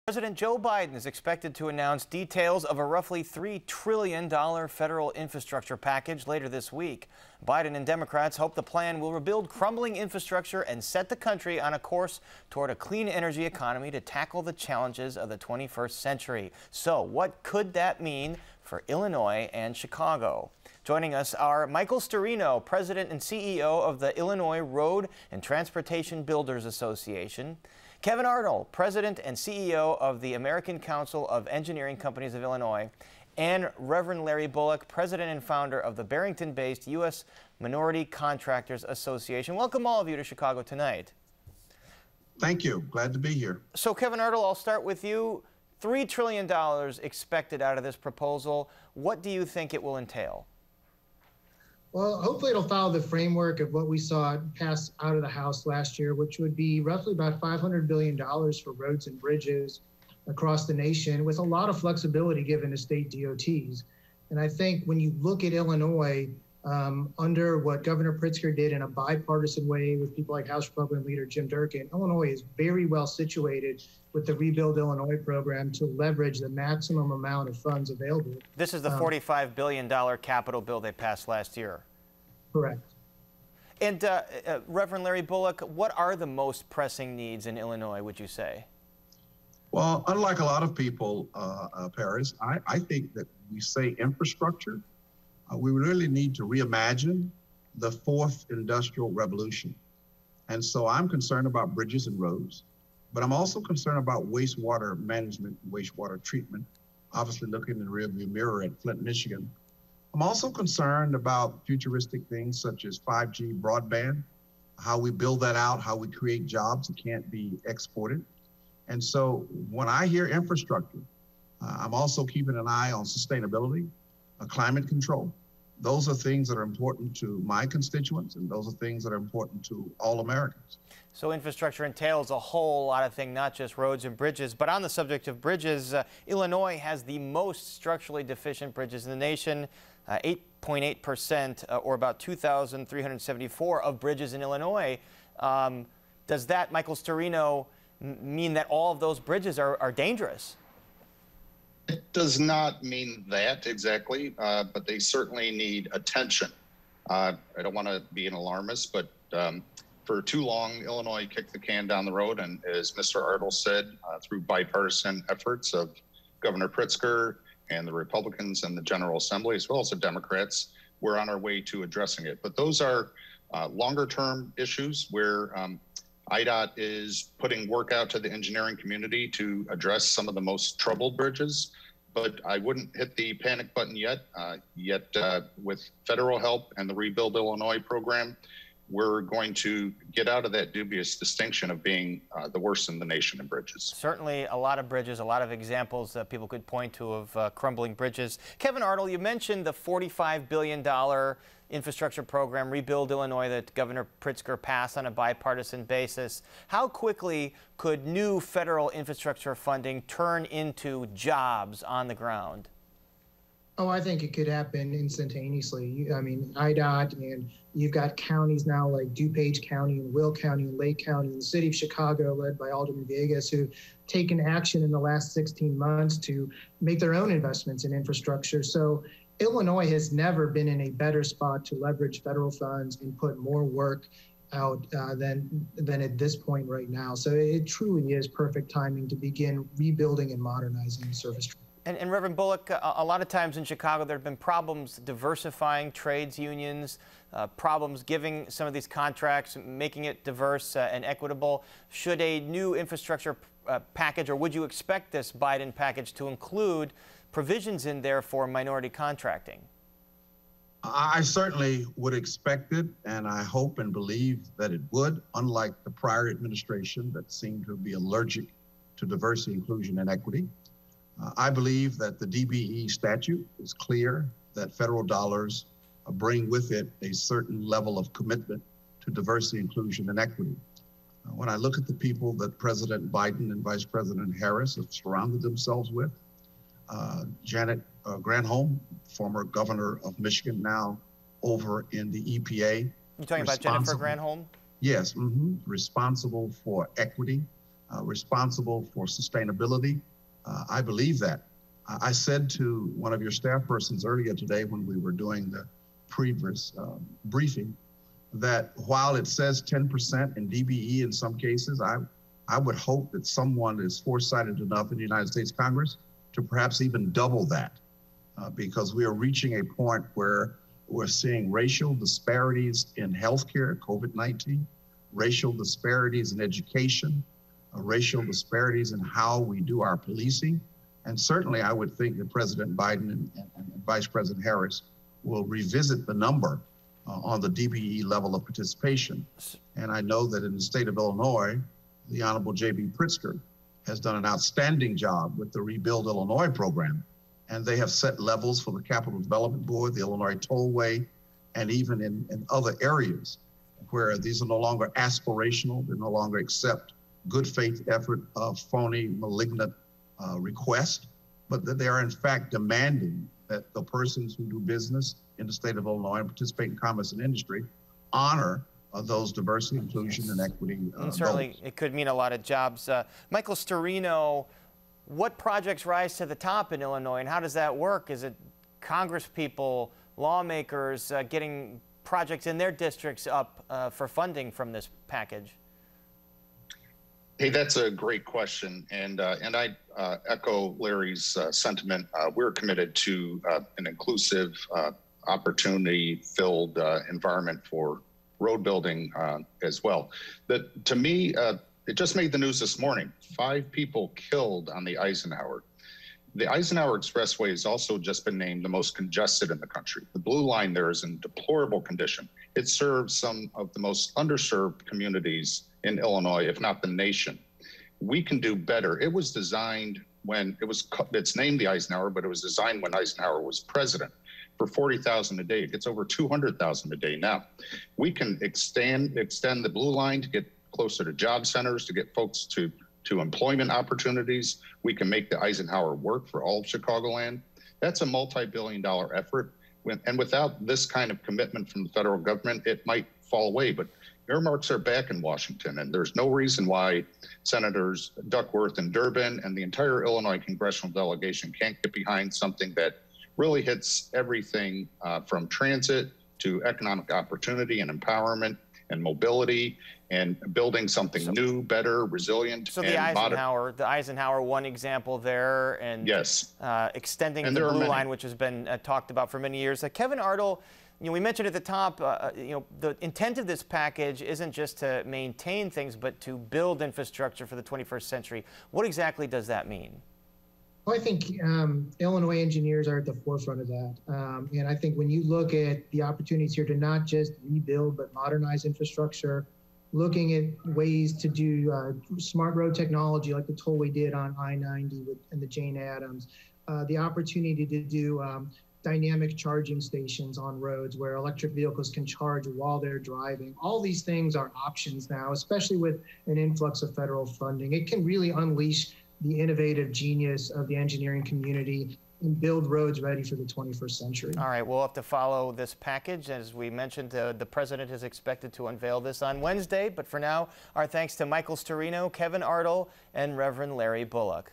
President Joe Biden is expected to announce details of a roughly $3 trillion federal infrastructure package later this week. Biden and Democrats hope the plan will rebuild crumbling infrastructure and set the country on a course toward a clean energy economy to tackle the challenges of the 21st century. So what could that mean for Illinois and Chicago? Joining us are Michael Storino, President and CEO of the Illinois Road and Transportation Builders Association, Kevin Arnold, President and CEO of the American Council of Engineering Companies of Illinois, and Reverend Larry Bullock, President and founder of the Barrington-based U.S. Minority Contractors Association. Welcome all of you to Chicago tonight. Thank you. Glad to be here. So Kevin Arnold, I'll start with you. $3 trillion expected out of this proposal. What do you think it will entail? Well, hopefully it'll follow the framework of what we saw pass out of the House last year, which would be roughly about $500 billion for roads and bridges across the nation, with a lot of flexibility given to state DOTs. And I think when you look at Illinois, under what Governor Pritzker did in a bipartisan way with people like House Republican leader Jim Durkin, Illinois is very well situated with the Rebuild Illinois program to leverage the maximum amount of funds available. This is the $45 billion capital bill they passed last year. Correct. And Reverend Larry Bullock, what are the most pressing needs in Illinois, would you say? Well, unlike a lot of people, Paris, I think that we say infrastructure. We really need to reimagine the fourth industrial revolution. And so I'm concerned about bridges and roads, but I'm also concerned about wastewater management, wastewater treatment, obviously looking in the rearview mirror at Flint, Michigan. I'm also concerned about futuristic things such as 5G broadband, how we build that out, how we create jobs that can't be exported. And so when I hear infrastructure, I'm also keeping an eye on sustainability, climate control. Those are things that are important to my constituents, and those are things that are important to all Americans. So infrastructure entails a whole lot of things, not just roads and bridges. But on the subject of bridges, Illinois has the most structurally deficient bridges in the nation, 8.8%, or about 2,374 of bridges in Illinois. Does that, Michael Storino, mean that all of those bridges are dangerous? It does not mean that exactly, but they certainly need attention. I don't want to be an alarmist, but for too long, Illinois kicked the can down the road. And as Mr. Arnold said, through bipartisan efforts of Governor Pritzker and the Republicans in the General Assembly, as well as the Democrats, we're on our way to addressing it. But those are longer term issues where IDOT is putting work out to the engineering community to address some of the most troubled bridges, but I wouldn't hit the panic button yet. With federal help and the Rebuild Illinois program, we're going to get out of that dubious distinction of being the worst in the nation in bridges. Certainly a lot of bridges, a lot of examples that people could point to of crumbling bridges. Kevin Arnold, you mentioned the $45 billion infrastructure program, Rebuild Illinois, that Governor Pritzker passed on a bipartisan basis. How quickly could new federal infrastructure funding turn into jobs on the ground? Oh, I think it could happen instantaneously. I mean, IDOT, and you've got counties now like DuPage County and Will County and Lake County and the city of Chicago, led by Alderman Vegas, who've taken action in the last 16 months to make their own investments in infrastructure. So Illinois has never been in a better spot to leverage federal funds and put more work out than at this point right now. So it truly is perfect timing to begin rebuilding and modernizing service. And Reverend Bullock, a lot of times in Chicago there have been problems diversifying trades unions, problems giving some of these contracts, making it diverse and equitable. Should a new infrastructure package, or would you expect this Biden package to include provisions in there for minority contracting? I certainly would expect it, and I hope and believe that it would, unlike the prior administration that seemed to be allergic to diversity, inclusion, and equity. I believe that the DBE statute is clear that federal dollars bring with it a certain level of commitment to diversity, inclusion, and equity. When I look at the people that President Biden and Vice President Harris have surrounded themselves with, Janet Granholm, former governor of Michigan, now over in the EPA. You're talking about Jennifer Granholm? Yes, responsible for equity, responsible for sustainability. I believe that. I said to one of your staff persons earlier today when we were doing the previous briefing that while it says 10% in DBE in some cases, I would hope that someone is foresighted enough in the United States Congress to perhaps even double that, because we are reaching a point where we're seeing racial disparities in healthcare, COVID-19, racial disparities in education, racial disparities in how we do our policing. And certainly I would think that President Biden and Vice President Harris will revisit the number on the DBE level of participation. And I know that in the state of Illinois, the Honorable J.B. Pritzker has done an outstanding job with the Rebuild Illinois program. And they have set levels for the Capital Development Board, the Illinois Tollway, and even in other areas where these are no longer aspirational, they no longer accept good faith effort of phony, malignant requests, but that they are in fact demanding that the persons who do business in the state of Illinois and participate in commerce and industry honor those diversity, inclusion, and equity and certainly goals. It could mean a lot of jobs. Michael Storino, what projects rise to the top in Illinois, and how does that work? Is it Congress people, lawmakers getting projects in their districts up for funding from this package? Hey, that's a great question, and I echo Larry's sentiment. We're committed to an inclusive, opportunity-filled environment for road building as well. To me, it just made the news this morning. 5 people killed on the Eisenhower. The Eisenhower Expressway has also just been named the most congested in the country. The Blue Line there is in deplorable condition. It serves some of the most underserved communities in Illinois, if not the nation. We can do better. It was designed when it's named the Eisenhower, but it was designed when Eisenhower was president for 40,000 a day. It gets over 200,000 a day now. We can extend the Blue Line to get closer to job centers, to get folks to employment opportunities. We can make the Eisenhower work for all of Chicagoland. That's a multi-billion-dollar effort. And without this kind of commitment from the federal government, it might fall away. But earmarks are back in Washington, and there's no reason why Senators Duckworth and Durbin and the entire Illinois congressional delegation can't get behind something that really hits everything from transit to economic opportunity and empowerment and mobility and building something new, better, resilient, so and the Eisenhower, one example there, and yes, extending the Blue Line, which has been talked about for many years. Kevin Ardle, we mentioned at the top, the intent of this package isn't just to maintain things, but to build infrastructure for the 21st century. What exactly does that mean? Well, I think Illinois engineers are at the forefront of that. And I think when you look at the opportunities here to not just rebuild, but modernize infrastructure, looking at ways to do smart road technology like the tollway did on I-90 and the Jane Addams, the opportunity to do dynamic charging stations on roads where electric vehicles can charge while they're driving. All these things are options now, especially with an influx of federal funding. It can really unleash the innovative genius of the engineering community and build roads ready for the 21st century. All right, we'll have to follow this package. As we mentioned, the president is expected to unveil this on Wednesday. But for now, our thanks to Michael Storino, Kevin Ardle, and Reverend Larry Bullock.